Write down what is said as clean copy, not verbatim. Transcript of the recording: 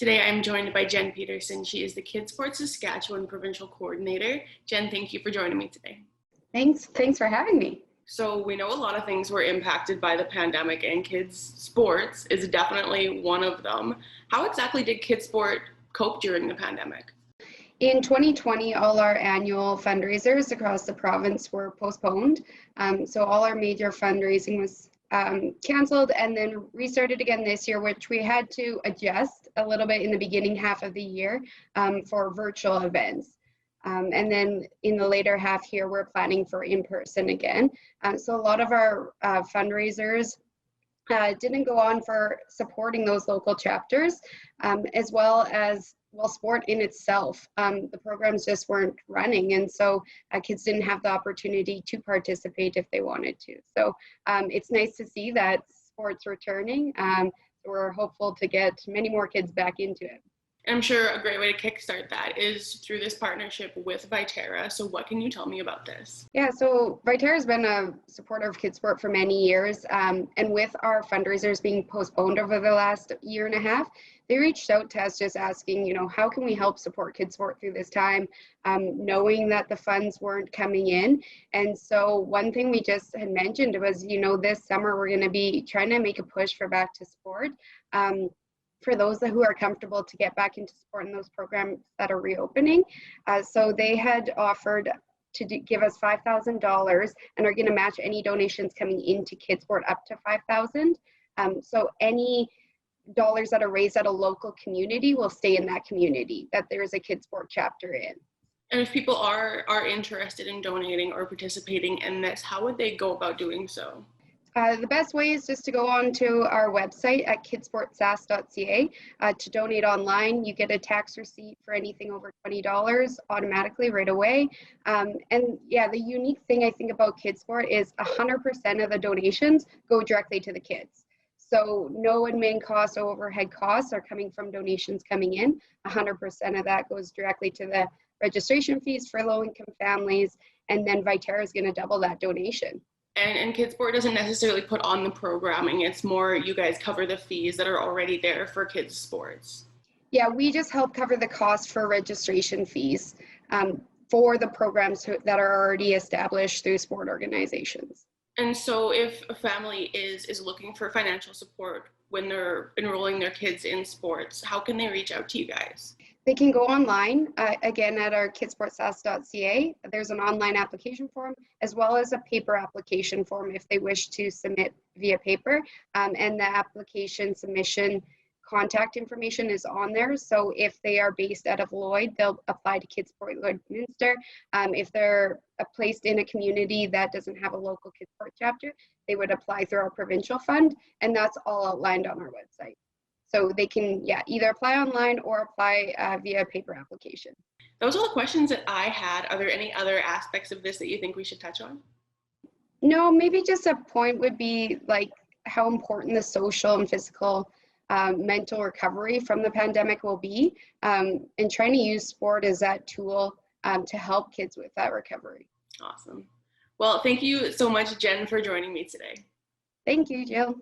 Today I'm joined by Jen Peterson. She is the KidSport Saskatchewan Provincial Coordinator. Jen, thank you for joining me today. Thanks for having me. So we know a lot of things were impacted by the pandemic, and kids sports is definitely one of them. How exactly did KidSport cope during the pandemic? In 2020, all our annual fundraisers across the province were postponed. So all our major fundraising was canceled and then restarted again this year, which we had to adjust a little bit in the beginning half of the year for virtual events. And then in the later half here, we're planning for in-person again. So a lot of our fundraisers didn't go on for supporting those local chapters, as well as sport in itself. The programs just weren't running, and so kids didn't have the opportunity to participate if they wanted to. So it's nice to see that sports returning. We're hopeful to get many more kids back into it. I'm sure a great way to kickstart that is through this partnership with Viterra. So what can you tell me about this? Yeah, so Viterra has been a supporter of KidSport for many years. And with our fundraisers being postponed over the last year and a half, they reached out to us just asking, how can we help support KidSport through this time, knowing that the funds weren't coming in. And so one thing we just had mentioned was, this summer we're going to be trying to make a push for back to sport. For those who are comfortable to get back into sport in those programs that are reopening. So they had offered to give us $5,000 and are going to match any donations coming into KidSport up to $5,000. So any dollars that are raised at a local community will stay in that community that there is a KidSport chapter in. And if people are interested in donating or participating in this, how would they go about doing so? The best way is just to go on to our website at kidsportsas.ca to donate online. You get a tax receipt for anything over $20 automatically right away. And yeah, the unique thing I think about KidSport is 100% of the donations go directly to the kids. So no admin costs or overhead costs are coming from donations coming in. 100% of that goes directly to the registration fees for low-income families, and then Viterra is going to double that donation. And KidSport doesn't necessarily put on the programming. It's more you guys cover the fees that are already there for kids sports. Yeah, we just help cover the cost for registration fees for the programs that are already established through sport organizations. And so if a family is looking for financial support when they're enrolling their kids in sports, how can they reach out to you guys? They can go online, again, at our kidsportsas.ca. There's an online application form, as well as a paper application form if they wish to submit via paper. And the application submission contact information is on there. So if they are based out of Lloyd, they'll apply to KidSport Lloydminster. If they're placed in a community that doesn't have a local KidSport chapter, they would apply through our provincial fund, and that's all outlined on our website. So they can, either apply online or apply via paper application. Those are the questions that I had. Are there any other aspects of this that you think we should touch on? No, maybe just a point would be like how important the social and physical mental recovery from the pandemic will be, and trying to use sport as that tool to help kids with that recovery. Awesome. Well, thank you so much, Jen, for joining me today. Thank you, Jill.